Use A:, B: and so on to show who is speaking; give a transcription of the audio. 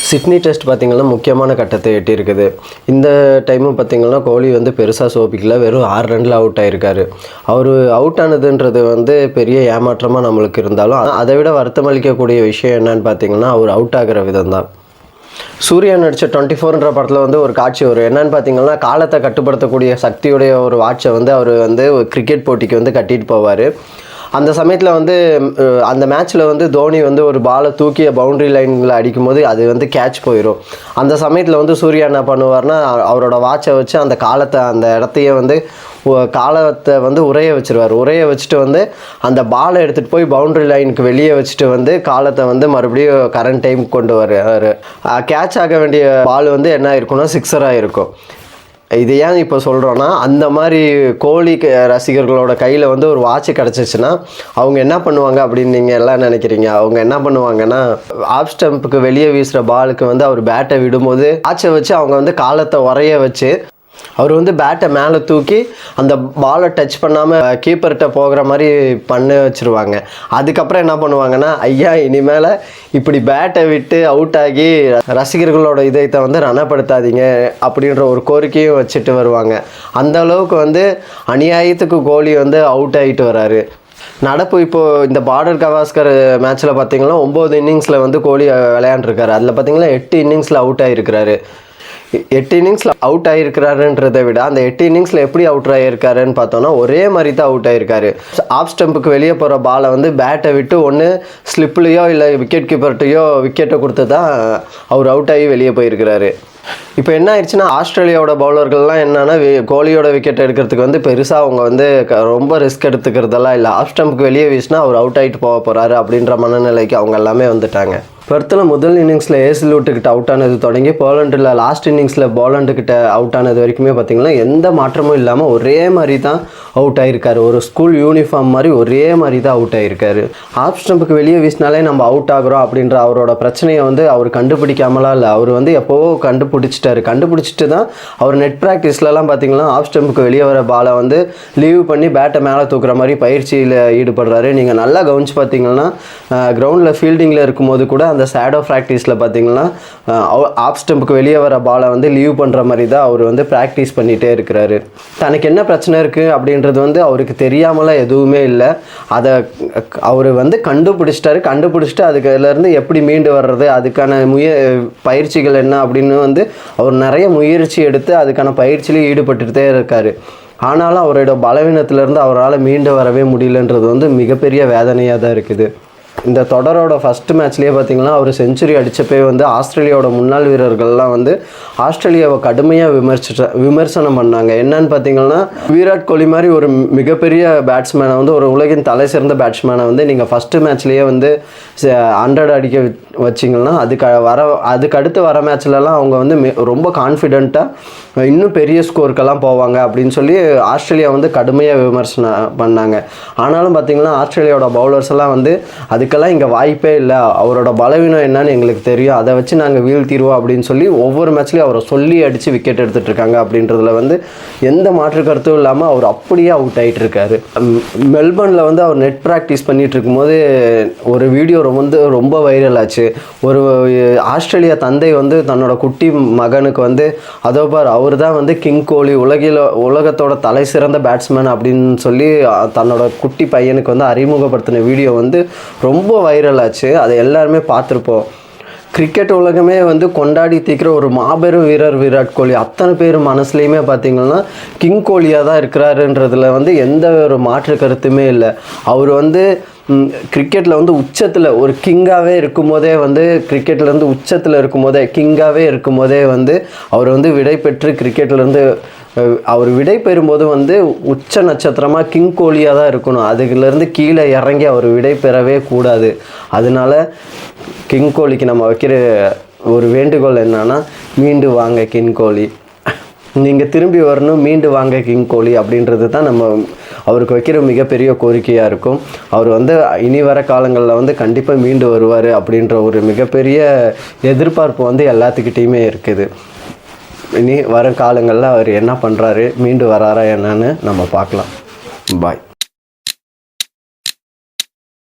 A: Sydney test பார்த்திங்கன்னா முக்கியமான கட்டத்தை எட்டியிருக்குது. இந்த டைமும் பார்த்திங்கன்னா கோலி வந்து பெருசாக சோபிக்கல, வெறும் 6 ரனில் அவுட் ஆகிருக்காரு. அவர் அவுட் ஆனதுன்றது வந்து பெரிய ஏமாற்றமாக நம்மளுக்கு இருந்தாலும், அதை விட வருத்தமளிக்கக்கூடிய விஷயம் என்னன்னு பார்த்திங்கன்னா அவர் அவுட் ஆகிற விதம் தான். சூர்யா நடித்த 24ன்ற படத்தில் வந்து ஒரு காட்சி வரும். என்னன்னு பார்த்தீங்கன்னா, காலத்தை கட்டுப்படுத்தக்கூடிய சக்தியுடைய ஒரு வாட்சை வந்து அவர் வந்து ஒரு கிரிக்கெட் போட்டிக்கு வந்து கட்டிட்டு போவார். அந்த சமயத்தில் வந்து அந்த மேட்ச்சில் வந்து தோனி வந்து ஒரு பாலை தூக்கிய பவுண்ட்ரி லைனில் அடிக்கும்போது அது வந்து கேட்ச் போயிடும். அந்த சமயத்தில் வந்து சூர்யா என்ன பண்ணுவார்னா, அவரோட வாட்சை வச்சு அந்த காலத்தை அந்த இடத்தையே வந்து காலத்தை வந்து உரைய வச்சுருவார். உரைய வச்சுட்டு வந்து அந்த பாலை எடுத்துகிட்டு போய் பவுண்ட்ரி லைனுக்கு வெளியே வச்சுட்டு வந்து காலத்தை வந்து மறுபடியும் கரண்ட் டைம் கொண்டு வருவார். கேட்ச் ஆக வேண்டிய பால் வந்து என்ன இருக்குன்னா சிக்ஸராக இருக்கும். இது ஏன் இப்போ சொல்கிறோன்னா, அந்த மாதிரி கோலி ரசிகர்களோட கையில் வந்து ஒரு வாட்ச் கிடச்சிச்சின்னா அவங்க என்ன பண்ணுவாங்க அப்படின்னு நீங்கள் எல்லாம் நினைக்கிறீங்க? அவங்க என்ன பண்ணுவாங்கன்னா, ஆஃப் ஸ்டம்புக்கு வெளியே வீசுகிற பாலுக்கு வந்து அவர் பேட்டை விடும்போது வாட்சை வச்சு அவங்க வந்து காலத்தை உரைய வச்சு அவர் வந்து பேட்டை மேலே தூக்கி அந்த பாலை டச் பண்ணாமல் கீப்பர்கிட்ட போகிற மாதிரி பண்ண வச்சுருவாங்க. அதுக்கப்புறம் என்ன பண்ணுவாங்கன்னா, ஐயா இனிமேல் இப்படி பேட்டை விட்டு அவுட் ஆகி ரசிகர்களோட இதயத்தை வந்து ரணப்படுத்தாதீங்க அப்படின்ற ஒரு கோரிக்கையும் வச்சுட்டு வருவாங்க. அந்த அளவுக்கு வந்து அநியாயத்துக்கு கோலி வந்து அவுட் ஆகிட்டு வராரு. நடப்பு இப்போது இந்த பார்டர் கவாஸ்கர் மேட்ச்சில் பார்த்திங்கன்னா 9 இன்னிங்ஸில் வந்து கோலி விளையாண்டுருக்காரு. அதில் பார்த்திங்கன்னா 8 இன்னிங்ஸில் அவுட் ஆகிருக்கிறாரு. 8 இன்னிங்ஸில் அவுட் ஆகிருக்கிறாருன்றதை விட அந்த 8 இன்னிங்ஸில் எப்படி அவுட் ஆகியிருக்காருன்னு பார்த்தோன்னா ஒரே மாதிரி தான் அவுட் ஆகிருக்காரு. ஆஃப் ஸ்டம்புக்கு வெளியே போகிற பாலை வந்து பேட்டை விட்டு ஒன்று ஸ்லிப்லேயோ இல்லை விக்கெட் கீப்பர்கிட்டையோ விக்கெட்டை கொடுத்து தான் அவர் அவுட் ஆகி வெளியே போயிருக்கிறாரு. இப்போ என்ன ஆயிடுச்சுன்னா, ஆஸ்திரேலியாவோட பவுலர்கள்லாம் என்னன்னா கோலியோட விக்கெட் எடுக்கிறதுக்கு வந்து பெருசாக அவங்க வந்து ரொம்ப ரிஸ்க் எடுத்துக்கிறதெல்லாம் இல்லை. ஆஃப் ஸ்டம்புக்கு வெளியே வீசினா அவர் அவுட் ஆகிட்டு போக போகிறாரு அப்படின்ற மனநிலைக்கு அவங்க எல்லாமே வந்துட்டாங்க. பெர்த்தில் முதல் இன்னிங்ஸில் ஏசிலூட்டுக்கிட்ட அவுட் ஆனது தொடங்கி போலண்டில் லாஸ்ட் இன்னிங்ஸில் போலண்டுக்கிட்ட அவுட் ஆனது வரைக்குமே பார்த்திங்கன்னா எந்த மாற்றமும் இல்லாமல் ஒரே மாதிரி தான் அவுட் ஆகிருக்காரு. ஒரு ஸ்கூல் யூனிஃபார்ம் மாதிரி ஒரே மாதிரி தான் அவுட் ஆகிருக்காரு. ஆஃப் ஸ்டம்புக்கு வெளியே வீசினாலே நம்ம அவுட் ஆகிறோம் அப்படின்ற அவரோட பிரச்சனையை வந்து அவர் கண்டுபிடிக்காமலாம் இல்லை. அவர் வந்து எப்போவோ கண்டுபிடிச்சிட்டு தான் அவர் நெட் ப்ராக்டிஸ்லலாம் பார்த்திங்கன்னா ஆஃப் ஸ்டம்புக்கு வெளியே வர பாலை வந்து லீவ் பண்ணி பேட்டை மேலே தூக்குற மாதிரி பயிற்சியில் ஈடுபடுறாரு. நீங்கள் நல்லா கவனிச்சு பார்த்தீங்கன்னா கிரவுண்டில் ஃபீல்டிங்கில் இருக்கும்போது கூட அந்த ஷேடோ ப்ராக்டிஸில் பார்த்தீங்கன்னா ஆஃப் ஸ்டம்புக்கு வெளியே வர பாலை வந்து லீவ் பண்ணுற மாதிரி தான் அவர் வந்து ப்ராக்டிஸ் பண்ணிகிட்டே இருக்கிறாரு. தனக்கு என்ன பிரச்சனை இருக்குது அப்படின்றது வந்து அவருக்கு தெரியாமலாம் எதுவுமே இல்லை. அதை அவர் வந்து கண்டுபிடிச்சிட்டு அதுலேருந்து எப்படி மீண்டு வர்றது, அதுக்கான பயிற்சிகள் என்ன அப்படின்னு வந்து அவர் நிறைய முயற்சி எடுத்து அதுக்கான பயிற்சியிலையும் ஈடுபட்டுகிட்டே இருக்கார். ஆனாலும் அவரோட பலவீனத்திலேருந்து அவரால் மீண்டு வரவே முடியலன்றது வந்து மிகப்பெரிய வேதனையாக தான் இருக்குது. இந்த தொடரோட ஃபஸ்ட்டு மேட்ச்லேயே பார்த்திங்கன்னா அவர் செஞ்சுரி அடித்தப்பே வந்து ஆஸ்திரேலியாவோட முன்னாள் வீரர்கள்லாம் வந்து ஆஸ்திரேலியாவை கடுமையாக விமர்சனம் பண்ணாங்க. என்னன்னு பார்த்திங்கன்னா, விராட் கோலி மாதிரி ஒரு மிகப்பெரிய பேட்ஸ்மேனை வந்து ஒரு உலகின் தலை சிறந்த பேட்ஸ்மேனை வந்து நீங்கள் ஃபஸ்ட்டு மேட்ச்லேயே வந்து 100 அடிக்க வச்சிங்கன்னா அதுக்கு அடுத்து வர மேட்ச்லலாம் அவங்க வந்து ரொம்ப கான்ஃபிடெண்ட்டாக இன்னும் பெரிய ஸ்கோருக்கெல்லாம் போவாங்க அப்படின்னு சொல்லி ஆஸ்திரேலியா வந்து கடுமையாக விமர்சனம் பண்ணாங்க. ஆனாலும் பார்த்திங்கன்னா ஆஸ்திரேலியாவோட பவுலர்ஸ் எல்லாம் வந்து அதுக்கெல்லாம் இங்கே வாய்ப்பே இல்லை, அவரோட பலவீனம் என்னன்னு எங்களுக்கு தெரியும், அதை வச்சு நாங்கள் வீழ்த்திடுவோம் அப்படின்னு சொல்லி ஒவ்வொரு மேட்ச்லேயும் அவரை சொல்லி அடித்து விக்கெட் எடுத்துகிட்டு இருக்காங்க. அப்படின்றதுல வந்து எந்த மாற்று கருத்தும் இல்லாமல் அவர் அப்படியே அவுட் ஆகிட்டு இருக்காரு. மெல்பர்னில் வந்து அவர் நெட் ப்ராக்டிஸ் பண்ணிகிட்டு இருக்கும்போது ஒரு வீடியோ வந்து ரொம்ப வைரல் ஆச்சு. ஒரு ஆஸ்திரேலியா தந்தை வந்து தன்னோட குட்டி மகனுக்கு வந்து அதோ பார் அவர் தான் வந்து கிங் கோலி, உலகத்தோட தலை சிறந்த பேட்ஸ்மேன் அப்படின்னு சொல்லி தன்னோட குட்டி பையனுக்கு வந்து அறிமுகப்படுத்தின வீடியோ வந்து ரொம்ப வைரல் ஆச்சு. அதை எல்லாருமே பார்த்துருப்போம். கிரிக்கெட் உலகமே வந்து கொண்டாடி தீக்கிற ஒரு மாபெரும் வீரர் விராட் கோலி. அத்தனை பேர் மனசுலையுமே பார்த்திங்கன்னா கிங் கோலியாக தான் இருக்கிறாருன்றதுல வந்து எந்த ஒரு மாற்று கருத்துமே இல்லை. அவர் வந்து கிரிக்கெட்டில் வந்து உச்சத்தில் ஒரு கிங்காகவே இருக்கும்போதே வந்து கிரிக்கெட்லேருந்து உச்சத்தில் இருக்கும்போதே கிங்காகவே இருக்கும்போதே வந்து அவர் வந்து விடை பெற்று கிரிக்கெட்லேருந்து அவர் விடை பெறும்போது வந்து உச்ச நட்சத்திரமாக கிங் கோலியாக தான் இருக்கணும். அதுலேருந்து கீழே இறங்கி அவர் விடை பெறவே கூடாது. அதனால கிங் கோலிக்கு நம்ம வைக்கிற ஒரு வேண்டுகோள் என்னன்னா, மீண்டு வாங்க கிங் கோலி, நீங்கள் திரும்பி வரணும், மீண்டு வாங்க கிங் கோலி அப்படின்றது தான் நம்ம அவருக்கு வைக்கிற மிகப்பெரிய கோரிக்கையாக இருக்கும். அவர் வந்து இனி வர காலங்களில் வந்து கண்டிப்பாக மீண்டு வருவார் அப்படின்ற ஒரு மிகப்பெரிய எதிர்பார்ப்பு வந்து எல்லாத்துக்கிட்டேயுமே இருக்குது. இனி வர காலங்களில் அவர் என்ன பண்ணுறாரு, மீண்டு வராரா என்னன்னு நம்ம பார்க்கலாம். பாய்.